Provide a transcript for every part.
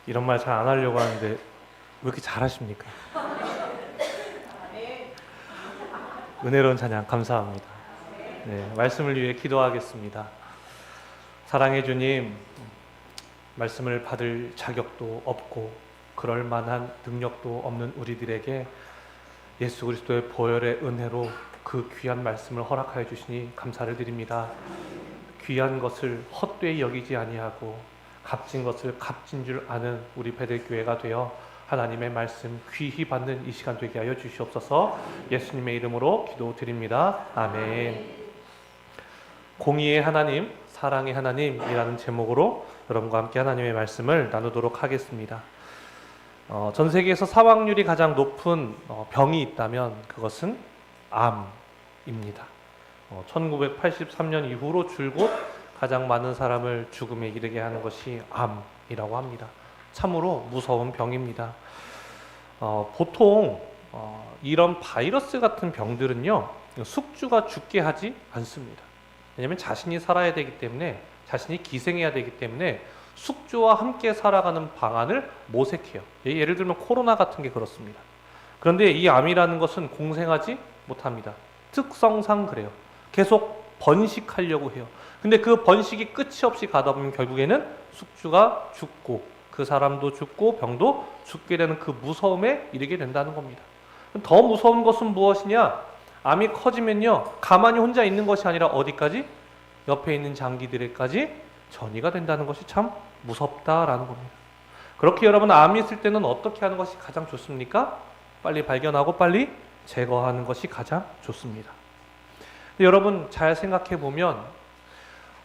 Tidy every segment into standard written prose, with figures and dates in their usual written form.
이런 말 잘 안 하려고 하는데 왜 이렇게 잘하십니까? 은혜로운 찬양 감사합니다. 네, 말씀을 위해 기도하겠습니다. 사랑해 주님, 말씀을 받을 자격도 없고 그럴 만한 능력도 없는 우리들에게 예수 그리스도의 보혈의 은혜로 그 귀한 말씀을 허락하여 주시니 감사를 드립니다. 귀한 것을 헛되이 여기지 아니하고 값진 것을 값진 줄 아는 우리 베들교회가 되어 하나님의 말씀 귀히 받는 이 시간 되게 하여 주시옵소서. 예수님의 이름으로 기도드립니다. 아멘. 공의의 하나님, 사랑의 하나님이라는 제목으로 여러분과 함께 하나님의 말씀을 나누도록 하겠습니다. 전 세계에서 사망률이 가장 높은 병이 있다면 그것은 암입니다. 1983년 이후로 줄곧 가장 많은 사람을 죽음에 이르게 하는 것이 암이라고 합니다. 참으로 무서운 병입니다. 보통 이런 바이러스 같은 병들은요, 숙주가 죽게 하지 않습니다. 왜냐하면 자신이 살아야 되기 때문에, 자신이 기생해야 되기 때문에 숙주와 함께 살아가는 방안을 모색해요. 예를 들면 코로나 같은 게 그렇습니다. 그런데 이 암이라는 것은 공생하지 못합니다. 특성상 그래요. 계속 번식하려고 해요. 근데 그 번식이 끝이 없이 가다 보면 결국에는 숙주가 죽고 그 사람도 죽고 병도 죽게 되는 그 무서움에 이르게 된다는 겁니다. 더 무서운 것은 무엇이냐? 암이 커지면요, 가만히 혼자 있는 것이 아니라 어디까지? 옆에 있는 장기들에까지 전이가 된다는 것이 참 무섭다라는 겁니다. 그렇게 여러분, 암이 있을 때는 어떻게 하는 것이 가장 좋습니까? 빨리 발견하고 빨리 제거하는 것이 가장 좋습니다. 여러분, 잘 생각해 보면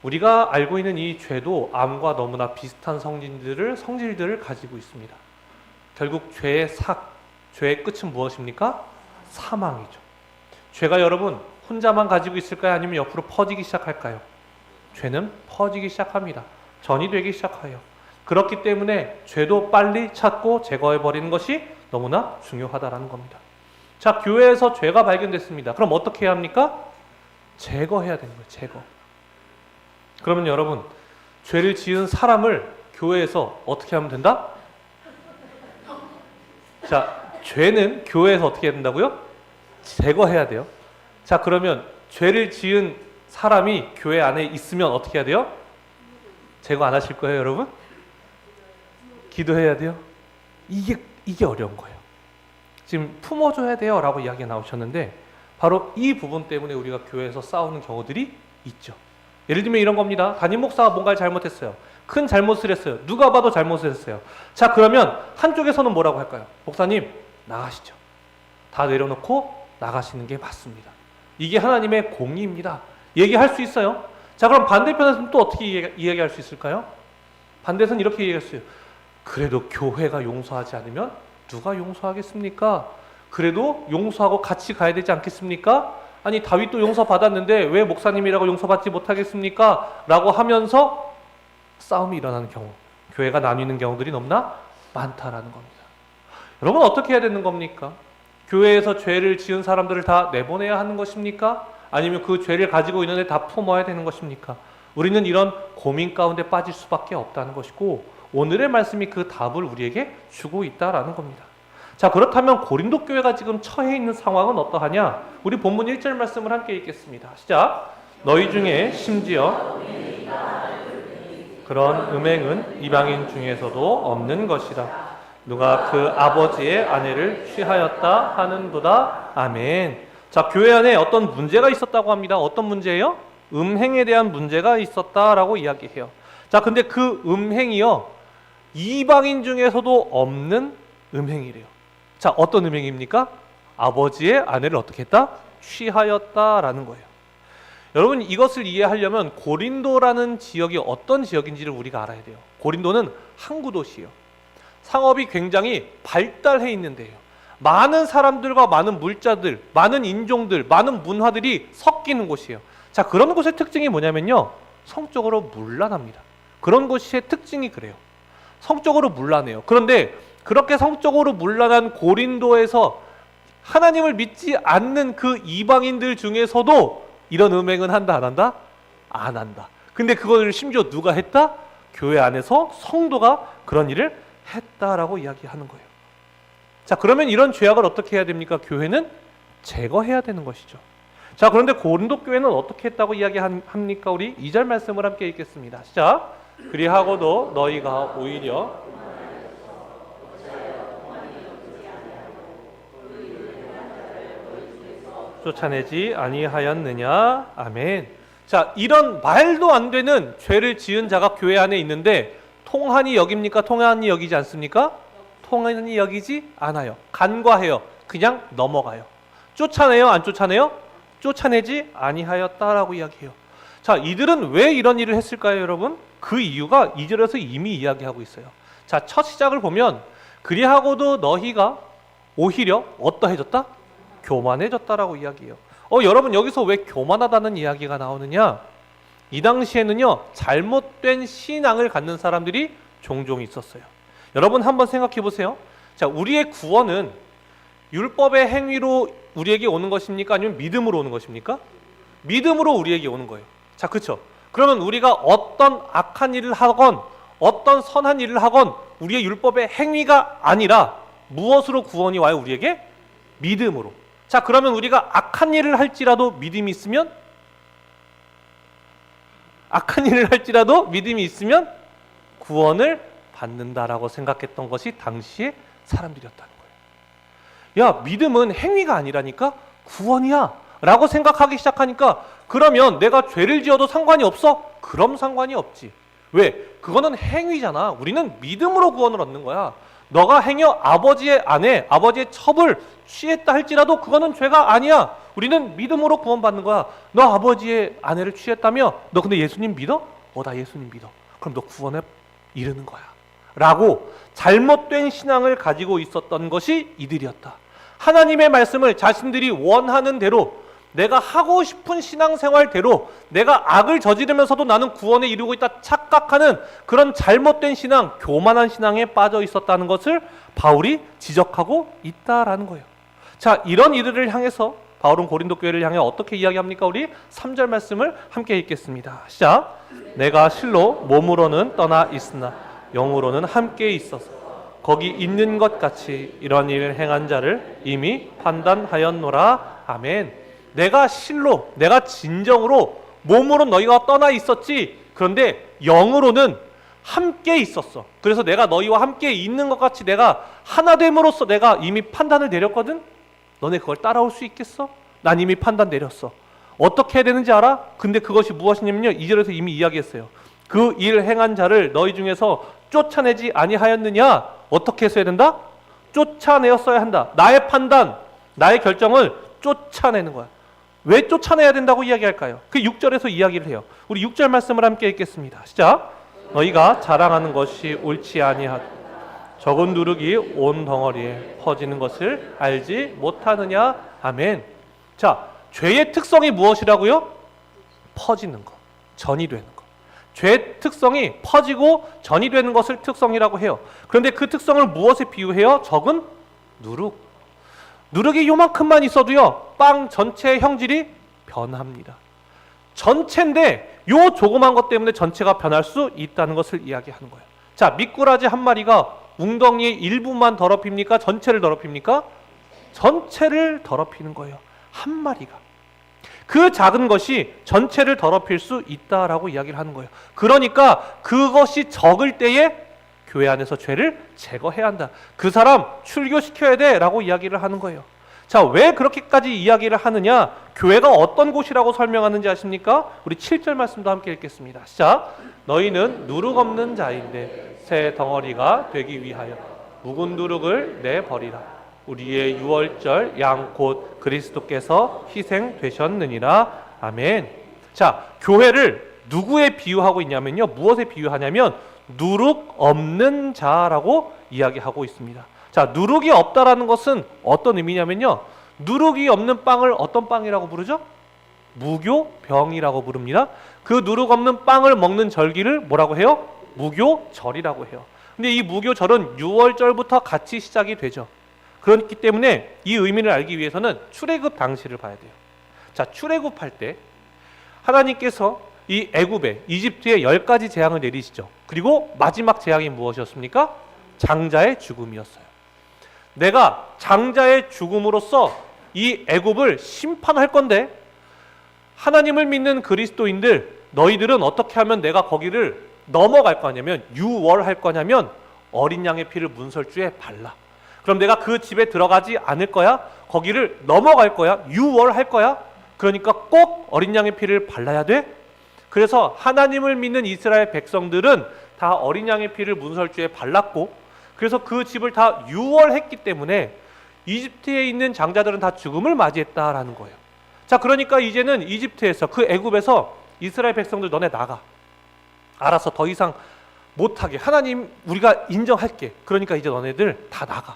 우리가 알고 있는 이 죄도 암과 너무나 비슷한 성질들을 가지고 있습니다. 결국 죄의 죄의 끝은 무엇입니까? 사망이죠. 죄가 여러분 혼자만 가지고 있을까요? 아니면 옆으로 퍼지기 시작할까요? 죄는 퍼지기 시작합니다. 전이 되기 시작해요. 그렇기 때문에 죄도 빨리 찾고 제거해버리는 것이 너무나 중요하다는 겁니다. 자, 교회에서 죄가 발견됐습니다. 그럼 어떻게 해야 합니까? 제거해야 되는 거예요. 제거. 그러면 여러분, 죄를 지은 사람을 교회에서 어떻게 하면 된다? 자, 죄는 교회에서 어떻게 해야 된다고요? 제거해야 돼요. 자, 그러면 죄를 지은 사람이 교회 안에 있으면 어떻게 해야 돼요? 제거 안 하실 거예요, 여러분? 기도해야 돼요. 이게 어려운 거예요. 지금 품어줘야 돼요 라고 이야기가 나오셨는데, 바로 이 부분 때문에 우리가 교회에서 싸우는 경우들이 있죠. 예를 들면 이런 겁니다. 담임 목사가 뭔가를 잘못했어요. 큰 잘못을 했어요. 누가 봐도 잘못을 했어요. 자, 그러면 한쪽에서는 뭐라고 할까요? 목사님, 나가시죠. 다 내려놓고 나가시는 게 맞습니다. 이게 하나님의 공의입니다. 얘기할 수 있어요. 자, 그럼 반대편에서는 또 어떻게 이야기할 수 있을까요? 반대에서는 이렇게 얘기했어요. 그래도 교회가 용서하지 않으면 누가 용서하겠습니까? 그래도 용서하고 같이 가야 되지 않겠습니까? 아니, 다윗도 용서받았는데 왜 목사님이라고 용서받지 못하겠습니까? 라고 하면서 싸움이 일어나는 경우, 교회가 나뉘는 경우들이 너무나 많다라는 겁니다. 여러분, 어떻게 해야 되는 겁니까? 교회에서 죄를 지은 사람들을 다 내보내야 하는 것입니까? 아니면 그 죄를 가지고 있는데 다 품어야 되는 것입니까? 우리는 이런 고민 가운데 빠질 수밖에 없다는 것이고, 오늘의 말씀이 그 답을 우리에게 주고 있다라는 겁니다. 자, 그렇다면 고린도 교회가 지금 처해 있는 상황은 어떠하냐? 우리 본문 1절 말씀을 함께 읽겠습니다. 시작. 너희 중에 심지어 그런 음행은 이방인 중에서도 없는 것이라. 누가 그 아버지의 아내를 취하였다 하는도다. 아멘. 자, 교회 안에 어떤 문제가 있었다고 합니다. 어떤 문제예요? 음행에 대한 문제가 있었다라고 이야기해요. 자, 근데 그 음행이요, 이방인 중에서도 없는 음행이래요. 자, 어떤 음행입니까? 아버지의 아내를 어떻게 했다? 취하였다라는 거예요. 여러분, 이것을 이해하려면 고린도라는 지역이 어떤 지역인지를 우리가 알아야 돼요. 고린도는 항구 도시예요. 상업이 굉장히 발달해 있는 데예요. 많은 사람들과 많은 물자들, 많은 인종들, 많은 문화들이 섞이는 곳이에요. 자, 그런 곳의 특징이 뭐냐면요, 성적으로 문란합니다. 그런 곳의 특징이 그래요. 성적으로 문란해요. 그런데 그렇게 성적으로 문란한 고린도에서 하나님을 믿지 않는 그 이방인들 중에서도 이런 음행은 한다, 안 한다? 안 한다. 근데 그걸 심지어 누가 했다? 교회 안에서 성도가 그런 일을 했다라고 이야기하는 거예요. 자, 그러면 이런 죄악을 어떻게 해야 됩니까? 교회는 제거해야 되는 것이죠. 자, 그런데 고린도 교회는 어떻게 했다고 이야기합니까? 우리 2절 말씀을 함께 읽겠습니다. 시작. 그리하고도 너희가 오히려 쫓아내지 아니하였느냐. 아멘. 자, 이런 말도 안 되는 죄를 지은 자가 교회 안에 있는데 통한이 여깁니까? 통한이 여기지 않습니까? 통한이 여기지 않아요. 간과해요. 그냥 넘어가요. 쫓아내요? 안 쫓아내요? 쫓아내지 아니하였다라고 이야기해요. 자, 이들은 왜 이런 일을 했을까요, 여러분? 그 이유가 2절에서 이미 이야기하고 있어요. 자, 첫 시작을 보면 그리하고도 너희가 오히려 어떠해졌다? 교만해졌다라고 이야기해요. 여러분, 여기서 왜 교만하다는 이야기가 나오느냐? 이 당시에는요, 잘못된 신앙을 갖는 사람들이 종종 있었어요. 여러분 한번 생각해 보세요. 자, 우리의 구원은 율법의 행위로 우리에게 오는 것입니까? 아니면 믿음으로 오는 것입니까? 믿음으로 우리에게 오는 거예요. 자, 그렇죠? 그러면 우리가 어떤 악한 일을 하건 어떤 선한 일을 하건 우리의 율법의 행위가 아니라 무엇으로 구원이 와요? 우리에게? 믿음으로. 자, 그러면 우리가 악한 일을 할지라도 믿음이 있으면 구원을 받는다라고 생각했던 것이 당시의 사람들이었다는 거예요. 야, 믿음은 행위가 아니라니까? 구원이야 라고 생각하기 시작하니까 그러면 내가 죄를 지어도 상관이 없어? 그럼 상관이 없지. 왜? 그거는 행위잖아. 우리는 믿음으로 구원을 얻는 거야. 너가 행여 아버지의 아내, 아버지의 첩을 취했다 할지라도 그거는 죄가 아니야. 우리는 믿음으로 구원받는 거야. 너 아버지의 아내를 취했다며? 너 근데 예수님 믿어? 나 예수님 믿어. 그럼 너 구원에 이르는 거야 라고 잘못된 신앙을 가지고 있었던 것이 이들이었다. 하나님의 말씀을 자신들이 원하는 대로, 내가 하고 싶은 신앙생활대로 내가 악을 저지르면서도 나는 구원에 이르고 있다 착각하는 그런 잘못된 신앙, 교만한 신앙에 빠져 있었다는 것을 바울이 지적하고 있다라는 거예요. 자, 이런 이들을 향해서 바울은 고린도 교회를 향해 어떻게 이야기합니까? 우리 3절 말씀을 함께 읽겠습니다. 시작. 내가 실로 몸으로는 떠나 있으나 영으로는 함께 있어서 거기 있는 것 같이 이런 일을 행한 자를 이미 판단하였노라. 아멘. 내가 실로, 내가 진정으로 몸으로 너희가 떠나 있었지. 그런데 영으로는 함께 있었어. 그래서 내가 너희와 함께 있는 것 같이 내가 하나됨으로써 내가 이미 판단을 내렸거든. 너네 그걸 따라올 수 있겠어? 난 이미 판단 내렸어. 어떻게 해야 되는지 알아? 근데 그것이 무엇이냐면요, 2절에서 이미 이야기했어요. 그 일 행한 자를 너희 중에서 쫓아내지 아니하였느냐? 어떻게 했어야 된다? 쫓아내었어야 한다. 나의 판단, 나의 결정을 쫓아내는 거야. 왜 쫓아내야 된다고 이야기할까요? 그 6절에서 이야기를 해요. 우리 6절 말씀을 함께 읽겠습니다. 시작. 너희가 자랑하는 것이 옳지 아니하다. 적은 누룩이 온 덩어리에 퍼지는 것을 알지 못하느냐? 아멘. 자, 죄의 특성이 무엇이라고요? 퍼지는 거, 전이 되는 거. 죄의 특성이 퍼지고 전이 되는 것을 특성이라고 해요. 그런데 그 특성을 무엇에 비유해요? 적은 누룩. 누룩이 요만큼만 있어도요, 빵 전체의 형질이 변합니다. 전체인데 요 조그만 것 때문에 전체가 변할 수 있다는 것을 이야기하는 거예요. 자, 미꾸라지 한 마리가 웅덩이의 일부만 더럽힙니까? 전체를 더럽힙니까? 전체를 더럽히는 거예요. 한 마리가. 그 작은 것이 전체를 더럽힐 수 있다라고 이야기를 하는 거예요. 그러니까 그것이 적을 때에 교회 안에서 죄를 제거해야 한다. 그 사람 출교시켜야 돼 라고 이야기를 하는 거예요. 자, 왜 그렇게까지 이야기를 하느냐? 교회가 어떤 곳이라고 설명하는지 아십니까? 우리 7절 말씀도 함께 읽겠습니다. 시작. 너희는 누룩 없는 자인데 새 덩어리가 되기 위하여 묵은 누룩을 내버리라. 우리의 유월절 양 곧 그리스도께서 희생되셨느니라. 아멘. 자, 교회를 누구에 비유하고 있냐면요, 무엇에 비유하냐면 누룩 없는 자라고 이야기하고 있습니다. 자, 누룩이 없다라는 것은 어떤 의미냐면요, 누룩이 없는 빵을 어떤 빵이라고 부르죠? 무교병이라고 부릅니다. 그 누룩 없는 빵을 먹는 절기를 뭐라고 해요? 무교절이라고 해요. 근데 이 무교절은 6월절부터 같이 시작이 되죠. 그렇기 때문에 이 의미를 알기 위해서는 출애굽 당시를 봐야 돼요. 자, 출애굽할 때 하나님께서 이 애굽에, 이집트에 10가지 재앙을 내리시죠. 그리고 마지막 재앙이 무엇이었습니까? 장자의 죽음이었어요. 내가 장자의 죽음으로써 이 애굽을 심판할 건데 하나님을 믿는 그리스도인들 너희들은 어떻게 하면 내가 거기를 넘어갈 거냐면 유월할 거냐면 어린 양의 피를 문설주에 발라. 그럼 내가 그 집에 들어가지 않을 거야? 거기를 넘어갈 거야? 유월할 거야? 그러니까 꼭 어린 양의 피를 발라야 돼? 그래서 하나님을 믿는 이스라엘 백성들은 다 어린 양의 피를 문설주에 발랐고 그래서 그 집을 다 유월했기 때문에 이집트에 있는 장자들은 다 죽음을 맞이했다라는 거예요. 자, 그러니까 이제는 이집트에서 그 애굽에서 이스라엘 백성들 너네 나가. 알아서 더 이상 못하게 하나님 우리가 인정할게. 그러니까 이제 너네들 다 나가.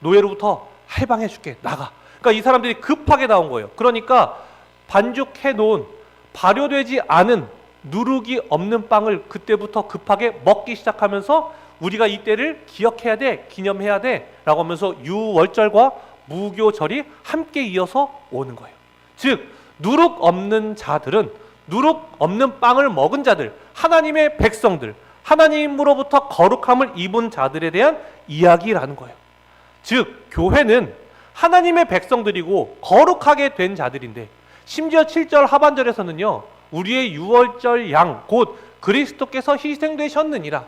노예로부터 해방해 줄게. 나가. 그러니까 이 사람들이 급하게 나온 거예요. 그러니까 반죽해 놓은 발효되지 않은 누룩이 없는 빵을 그때부터 급하게 먹기 시작하면서 우리가 이때를 기억해야 돼, 기념해야 돼 라고 하면서 유월절과 무교절이 함께 이어서 오는 거예요. 즉 누룩 없는 자들은 누룩 없는 빵을 먹은 자들, 하나님의 백성들, 하나님으로부터 거룩함을 입은 자들에 대한 이야기라는 거예요. 즉 교회는 하나님의 백성들이고 거룩하게 된 자들인데 심지어 7절 하반절에서는요 우리의 유월절 양 곧 그리스도께서 희생되셨느니라.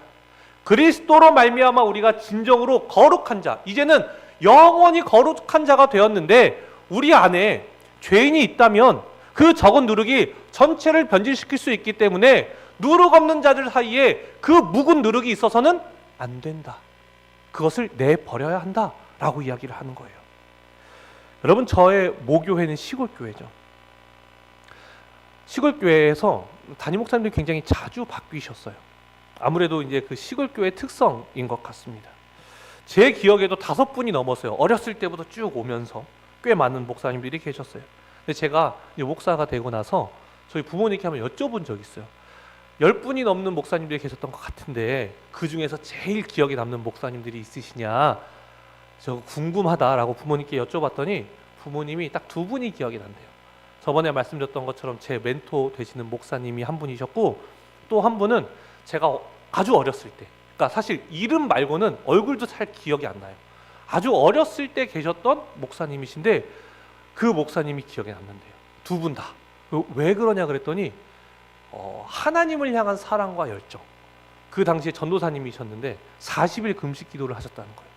그리스도로 말미암아 우리가 진정으로 거룩한 자, 이제는 영원히 거룩한 자가 되었는데 우리 안에 죄인이 있다면 그 적은 누룩이 전체를 변질시킬 수 있기 때문에 누룩 없는 자들 사이에 그 묵은 누룩이 있어서는 안 된다. 그것을 내버려야 한다 라고 이야기를 하는 거예요. 여러분, 저의 모교회는 시골교회죠. 시골교회에서 담임 목사님들이 굉장히 자주 바뀌셨어요. 아무래도 이제 그 시골교회 특성인 것 같습니다. 제 기억에도 5분이 넘었어요. 어렸을 때부터 쭉 오면서 꽤 많은 목사님들이 계셨어요. 근데 제가 목사가 되고 나서 저희 부모님께 한번 여쭤본 적이 있어요. 10분이 넘는 목사님들이 계셨던 것 같은데 그 중에서 제일 기억에 남는 목사님들이 있으시냐, 저 궁금하다라고 부모님께 여쭤봤더니 부모님이 딱 2분이 기억이 난대요. 저번에 말씀드렸던 것처럼 제 멘토 되시는 목사님이 한 분이셨고 또 한 분은 제가 아주 어렸을 때, 그러니까 사실 이름 말고는 얼굴도 잘 기억이 안 나요. 아주 어렸을 때 계셨던 목사님이신데 그 목사님이 기억에 남는데요. 2분 다. 왜 그러냐 그랬더니 하나님을 향한 사랑과 열정. 그 당시에 전도사님이셨는데 40일 금식 기도를 하셨다는 거예요.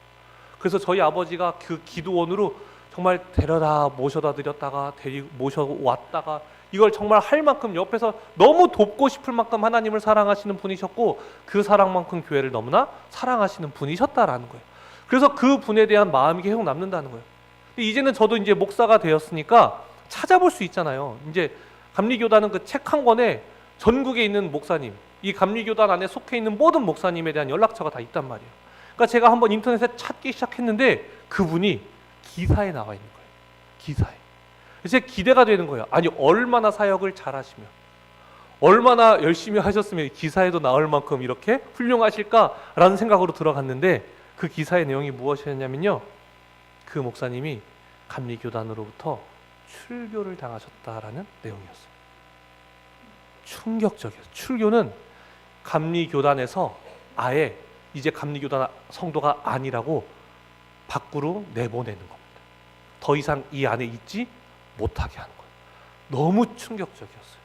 그래서 저희 아버지가 그 기도원으로 정말 데려다 모셔다 드렸다가 모셔왔다가 이걸 정말 할 만큼 옆에서 너무 돕고 싶을 만큼 하나님을 사랑하시는 분이셨고 그 사랑만큼 교회를 너무나 사랑하시는 분이셨다라는 거예요. 그래서 그 분에 대한 마음이 계속 남는다는 거예요. 이제는 저도 이제 목사가 되었으니까 찾아볼 수 있잖아요. 이제 감리교단은 그 책 한 권에 전국에 있는 목사님, 이 감리교단 안에 속해 있는 모든 목사님에 대한 연락처가 다 있단 말이에요. 그러니까 제가 한번 인터넷에 찾기 시작했는데 그분이 기사에 나와 있는 거예요. 기사에. 제 기대가 되는 거예요. 아니 얼마나 사역을 잘하시면 얼마나 열심히 하셨으면 기사에도 나올 만큼 이렇게 훌륭하실까라는 생각으로 들어갔는데 그 기사의 내용이 무엇이었냐면요, 그 목사님이 감리교단으로부터 출교를 당하셨다라는 내용이었어요. 충격적이었어요. 출교는 감리교단에서 아예 이제 감리교단 성도가 아니라고 밖으로 내보내는 겁니다. 더 이상 이 안에 있지 못하게 하는 거예요. 너무 충격적이었어요.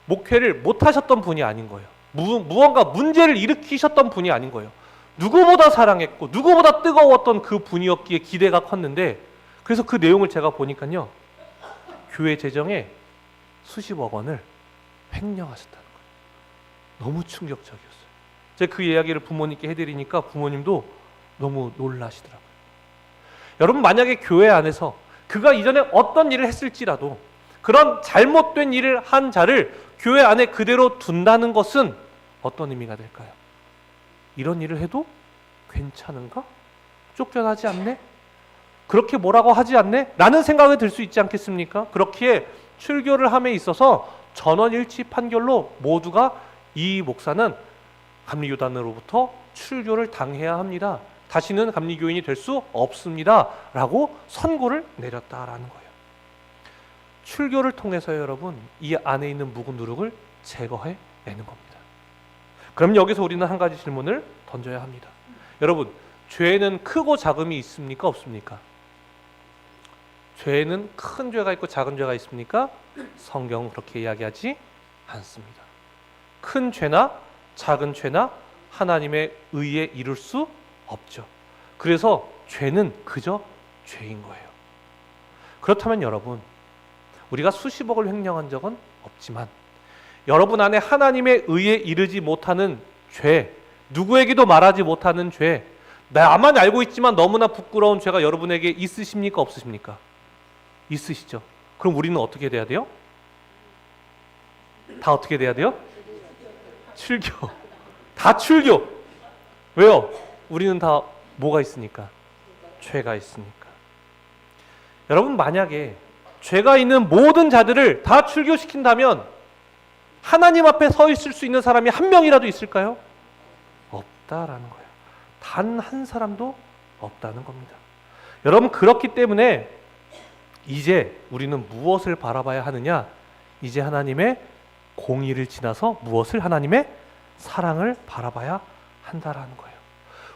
목회를 못하셨던 분이 아닌 거예요. 무언가 문제를 일으키셨던 분이 아닌 거예요. 누구보다 사랑했고 누구보다 뜨거웠던 그 분이었기에 기대가 컸는데, 그래서 그 내용을 제가 보니까요, 교회 재정에 수십억 원을 횡령하셨다는 거예요. 너무 충격적이었어요. 제가 그 이야기를 부모님께 해드리니까 부모님도 너무 놀라시더라고요. 여러분, 만약에 교회 안에서 그가 이전에 어떤 일을 했을지라도 그런 잘못된 일을 한 자를 교회 안에 그대로 둔다는 것은 어떤 의미가 될까요? 이런 일을 해도 괜찮은가? 쫓겨나지 않네? 그렇게 뭐라고 하지 않네? 라는 생각이 들 수 있지 않겠습니까? 그렇기에 출교를 함에 있어서 전원일치 판결로 모두가 이 목사는 감리교단으로부터 출교를 당해야 합니다. 다시는 감리교인이 될 수 없습니다. 라고 선고를 내렸다라는 거예요. 출교를 통해서 여러분, 이 안에 있는 묵은 누룩을 제거해 내는 겁니다. 그럼 여기서 우리는 한 가지 질문을 던져야 합니다. 여러분, 죄에는 크고 작음이 있습니까? 없습니까? 죄에는 큰 죄가 있고 작은 죄가 있습니까? 성경은 그렇게 이야기하지 않습니다. 큰 죄나 작은 죄나 하나님의 의에 이룰 수 없죠. 그래서 죄는 그저 죄인 거예요. 그렇다면 여러분, 우리가 수십억을 횡령한 적은 없지만 여러분 안에 하나님의 의에 이르지 못하는 죄, 누구에게도 말하지 못하는 죄, 나만 알고 있지만 너무나 부끄러운 죄가 여러분에게 있으십니까? 없으십니까? 있으시죠? 그럼 우리는 어떻게 돼야 돼요? 다 어떻게 돼야 돼요? 출교. 다 출교. 왜요? 우리는 다 뭐가 있으니까? 죄가 있으니까. 여러분, 만약에 죄가 있는 모든 자들을 다 출교시킨다면 하나님 앞에 서 있을 수 있는 사람이 한 명이라도 있을까요? 없다라는 거예요. 단 한 사람도 없다는 겁니다. 여러분, 그렇기 때문에 이제 우리는 무엇을 바라봐야 하느냐? 이제 하나님의 공의를 지나서 무엇을? 하나님의 사랑을 바라봐야 한다라는 거예요.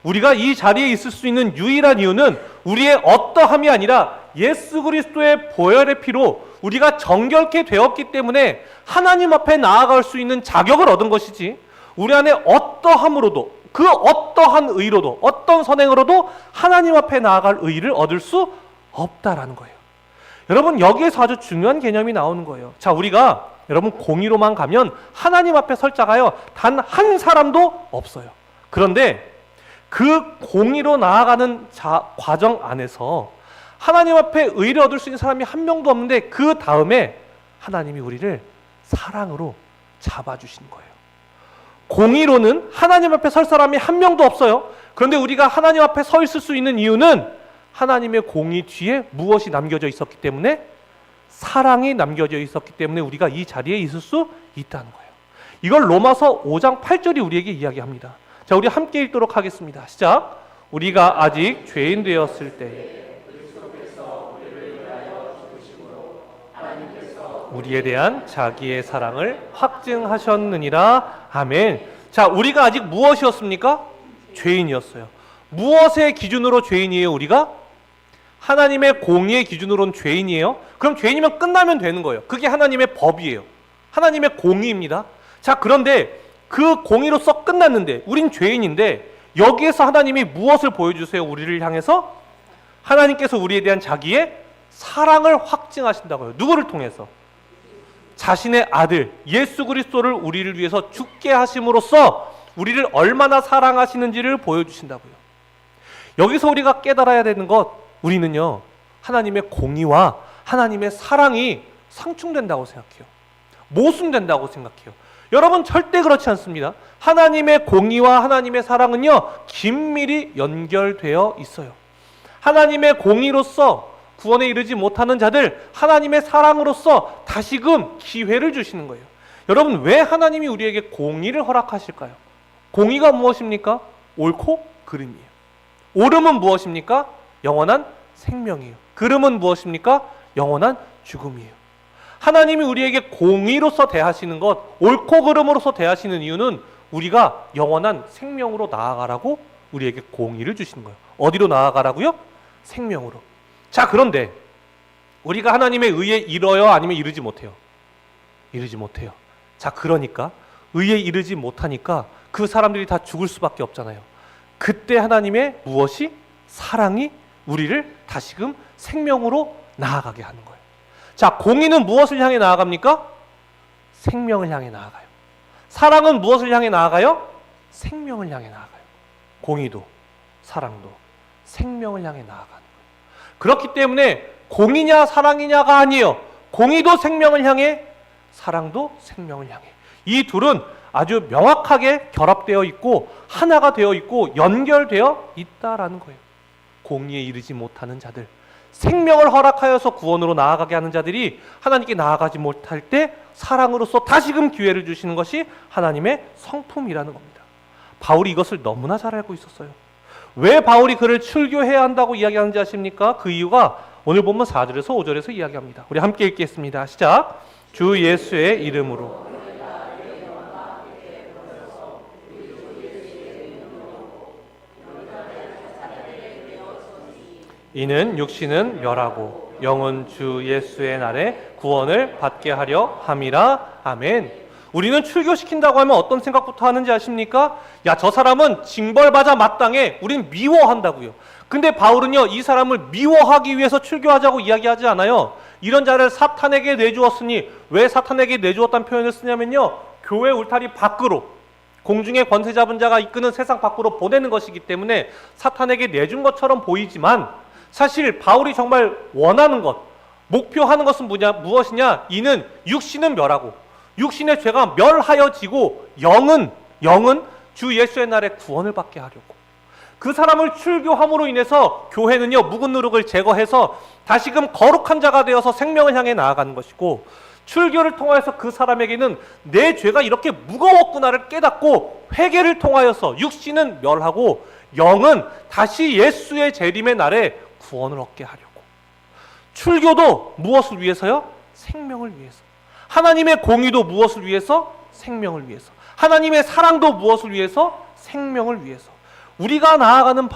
우리가 이 자리에 있을 수 있는 유일한 이유는 우리의 어떠함이 아니라 예수 그리스도의 보혈의 피로 우리가 정결케 되었기 때문에 하나님 앞에 나아갈 수 있는 자격을 얻은 것이지, 우리 안에 어떠함으로도, 그 어떠한 의로도, 어떤 선행으로도 하나님 앞에 나아갈 의를 얻을 수 없다라는 거예요. 여러분, 여기에서 아주 중요한 개념이 나오는 거예요. 자, 우리가 여러분 공의로만 가면 하나님 앞에 설 자가요 단 한 사람도 없어요. 그런데 그 공의로 나아가는 과정 안에서 하나님 앞에 의를 얻을 수 있는 사람이 한 명도 없는데, 그 다음에 하나님이 우리를 사랑으로 잡아주시는 거예요. 공의로는 하나님 앞에 설 사람이 한 명도 없어요. 그런데 우리가 하나님 앞에 서 있을 수 있는 이유는 하나님의 공의 뒤에 무엇이 남겨져 있었기 때문에? 사랑이 남겨져 있었기 때문에 우리가 이 자리에 있을 수 있다는 거예요. 이걸 로마서 5장 8절이 우리에게 이야기합니다. 자, 우리 함께 읽도록 하겠습니다. 시작. 우리가 아직 죄인 되었을 때 우리에 대한 자기의 사랑을 확증하셨느니라. 아멘. 자, 우리가 아직 무엇이었습니까? 죄인이었어요. 무엇의 기준으로 죄인이에요? 우리가? 하나님의 공의의 기준으로는 죄인이에요. 그럼 죄인이면 끝나면 되는 거예요. 그게 하나님의 법이에요. 하나님의 공의입니다. 자, 그런데 그 공의로서 끝났는데 우린 죄인인데 여기에서 하나님이 무엇을 보여주세요? 우리를 향해서? 하나님께서 우리에 대한 자기의 사랑을 확증하신다고요. 누구를 통해서? 자신의 아들 예수 그리스도를 우리를 위해서 죽게 하심으로써 우리를 얼마나 사랑하시는지를 보여주신다고요. 여기서 우리가 깨달아야 되는 것, 우리는요 하나님의 공의와 하나님의 사랑이 상충된다고 생각해요. 모순된다고 생각해요. 여러분, 절대 그렇지 않습니다. 하나님의 공의와 하나님의 사랑은요 긴밀히 연결되어 있어요. 하나님의 공의로서 구원에 이르지 못하는 자들, 하나님의 사랑으로서 다시금 기회를 주시는 거예요. 여러분, 왜 하나님이 우리에게 공의를 허락하실까요? 공의가 무엇입니까? 옳고 그름이에요. 옳음은 무엇입니까? 영원한 생명이에요. 그름은 무엇입니까? 영원한 죽음이에요. 하나님이 우리에게 공의로서 대하시는 것, 옳고 그름으로서 대하시는 이유는 우리가 영원한 생명으로 나아가라고 우리에게 공의를 주시는 거예요. 어디로 나아가라고요? 생명으로. 자, 그런데 우리가 하나님의 의에 이뤄요? 아니면 이르지 못해요? 이르지 못해요. 자, 그러니까 의에 이르지 못하니까 그 사람들이 다 죽을 수밖에 없잖아요. 그때 하나님의 무엇이? 사랑이 우리를 다시금 생명으로 나아가게 하는 거예요. 자, 공의는 무엇을 향해 나아갑니까? 생명을 향해 나아가요. 사랑은 무엇을 향해 나아가요? 생명을 향해 나아가요. 공의도 사랑도 생명을 향해 나아가는 거예요. 그렇기 때문에 공의냐 사랑이냐가 아니에요. 공의도 생명을 향해, 사랑도 생명을 향해. 이 둘은 아주 명확하게 결합되어 있고 하나가 되어 있고 연결되어 있다라는 거예요. 공의에 이르지 못하는 자들, 생명을 허락하여서 구원으로 나아가게 하는 자들이 하나님께 나아가지 못할 때 사랑으로서 다시금 기회를 주시는 것이 하나님의 성품이라는 겁니다. 바울이 이것을 너무나 잘 알고 있었어요. 왜 바울이 그를 출교해야 한다고 이야기하는지 아십니까? 그 이유가 오늘 본문 4절에서 5절에서 이야기합니다. 우리 함께 읽겠습니다. 시작. 주 예수의 이름으로 이는 육신은 멸하고 영은 주 예수의 날에 구원을 받게 하려 함이라. 아멘. 우리는 출교시킨다고 하면 어떤 생각부터 하는지 아십니까? 야, 저 사람은 징벌받아 마땅해. 우린 미워한다고요. 근데 바울은요, 이 사람을 미워하기 위해서 출교하자고 이야기하지 않아요. 이런 자를 사탄에게 내주었으니, 왜 사탄에게 내주었다는 표현을 쓰냐면요, 교회 울타리 밖으로, 공중의 권세 잡은 자가 이끄는 세상 밖으로 보내는 것이기 때문에 사탄에게 내준 것처럼 보이지만, 사실 바울이 정말 원하는 것, 목표하는 것은 무엇이냐? 이는 육신은 멸하고 육신의 죄가 멸하여지고 영은 주 예수의 날에 구원을 받게 하려고. 그 사람을 출교함으로 인해서 교회는요, 묵은 누룩을 제거해서 다시금 거룩한 자가 되어서 생명을 향해 나아가는 것이고, 출교를 통하여서 그 사람에게는 내 죄가 이렇게 무거웠구나를 깨닫고 회개를 통하여서 육신은 멸하고 영은 다시 예수의 재림의 날에 구원을 얻게 하려고. 출교도 무엇을 위해서요? 생명을 위해서. 하나님의 공의도 무엇을 위해서? 생명을 위해서. 하나님의 사랑도 무엇을 위해서? 생명을 위해서. 우리가 나아가는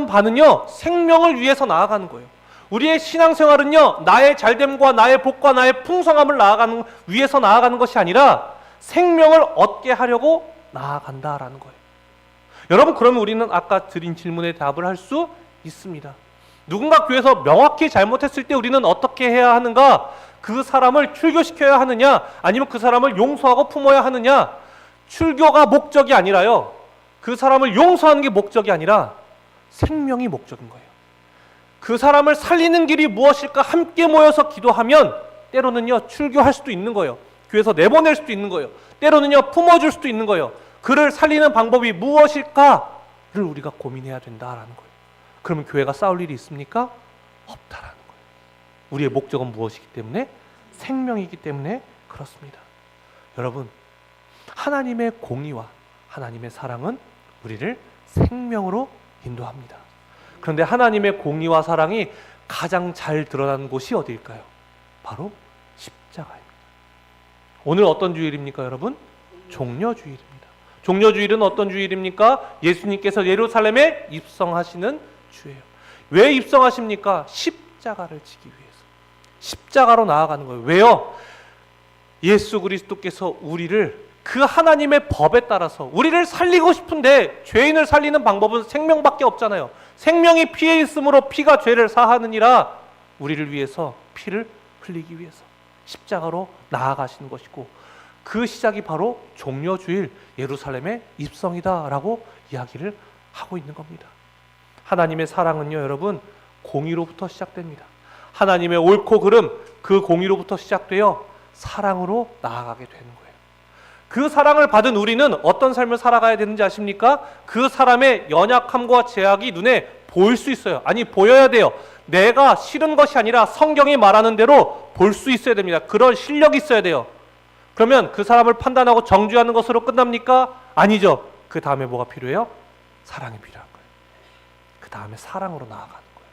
바는요, 생명을 위해서 나아가는 거예요. 우리의 신앙생활은요, 나의 잘됨과 나의 복과 나의 풍성함을 위해서 나아가는 것이 아니라 생명을 얻게 하려고 나아간다라는 거예요. 여러분, 그러면 우리는 아까 드린 질문에 답을 할 수 있습니다. 누군가 교회에서 명확히 잘못했을 때 우리는 어떻게 해야 하는가? 그 사람을 출교시켜야 하느냐? 아니면 그 사람을 용서하고 품어야 하느냐? 출교가 목적이 아니라요, 그 사람을 용서하는 게 목적이 아니라 생명이 목적인 거예요. 그 사람을 살리는 길이 무엇일까? 함께 모여서 기도하면 때로는요, 출교할 수도 있는 거예요. 교회에서 내보낼 수도 있는 거예요. 때로는요, 품어줄 수도 있는 거예요. 그를 살리는 방법이 무엇일까를 우리가 고민해야 된다라는 거예요. 그러면 교회가 싸울 일이 있습니까? 없다라는 거예요. 우리의 목적은 무엇이기 때문에? 생명이기 때문에 그렇습니다. 여러분, 하나님의 공의와 하나님의 사랑은 우리를 생명으로 인도합니다. 그런데 하나님의 공의와 사랑이 가장 잘 드러나는 곳이 어디일까요? 바로 십자가입니다. 오늘 어떤 주일입니까, 여러분? 종려주일입니다. 종려주일은 어떤 주일입니까? 예수님께서 예루살렘에 입성하시는 주예요. 왜 입성하십니까? 십자가를 지기 위해서. 십자가로 나아가는 거예요. 왜요? 예수 그리스도께서 우리를 그 하나님의 법에 따라서 우리를 살리고 싶은데, 죄인을 살리는 방법은 생명밖에 없잖아요. 생명이 피에 있으므로 피가 죄를 사하느니라, 우리를 위해서 피를 흘리기 위해서 십자가로 나아가시는 것이고, 그 시작이 바로 종려주일 예루살렘의 입성이다라고 이야기를 하고 있는 겁니다. 하나님의 사랑은요, 여러분, 공의로부터 시작됩니다. 하나님의 옳고 그름, 그 공의로부터 시작되어 사랑으로 나아가게 되는 거예요. 그 사랑을 받은 우리는 어떤 삶을 살아가야 되는지 아십니까? 그 사람의 연약함과 제약이 눈에 보일 수 있어요. 아니, 보여야 돼요. 내가 싫은 것이 아니라 성경이 말하는 대로 볼 수 있어야 됩니다. 그런 실력이 있어야 돼요. 그러면 그 사람을 판단하고 정죄하는 것으로 끝납니까? 아니죠. 그 다음에 뭐가 필요해요? 사랑이 필요한 거예요. 그 다음에 사랑으로 나아가는 거예요.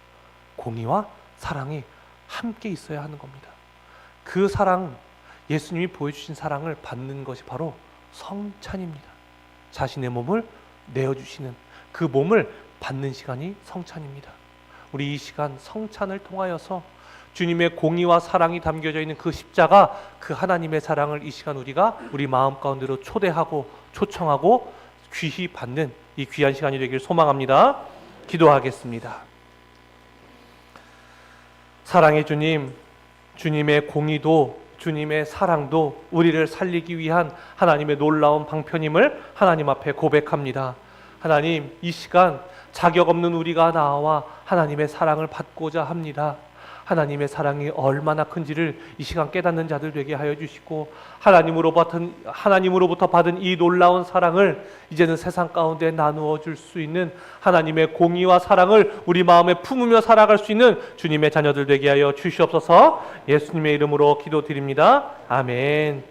공의와 사랑이 함께 있어야 하는 겁니다. 그 사랑, 예수님이 보여주신 사랑을 받는 것이 바로 성찬입니다. 자신의 몸을 내어주시는, 그 몸을 받는 시간이 성찬입니다. 우리 이 시간 성찬을 통하여서 주님의 공의와 사랑이 담겨져 있는 그 십자가, 그 하나님의 사랑을 이 시간 우리가 우리 마음 가운데로 초대하고 초청하고 귀히 받는 이 귀한 시간이 되길 소망합니다. 기도하겠습니다. 사랑의 주님, 주님의 공의도 주님의 사랑도 우리를 살리기 위한 하나님의 놀라운 방편임을 하나님 앞에 고백합니다. 하나님, 이 시간 자격 없는 우리가 나와 하나님의 사랑을 받고자 합니다. 하나님의 사랑이 얼마나 큰지를 이 시간 깨닫는 자들 되게 하여 주시고, 하나님으로부터 받은 이 놀라운 사랑을 이제는 세상 가운데 나누어 줄 수 있는 하나님의 공의와 사랑을 우리 마음에 품으며 살아갈 수 있는 주님의 자녀들 되게 하여 주시옵소서. 예수님의 이름으로 기도드립니다. 아멘.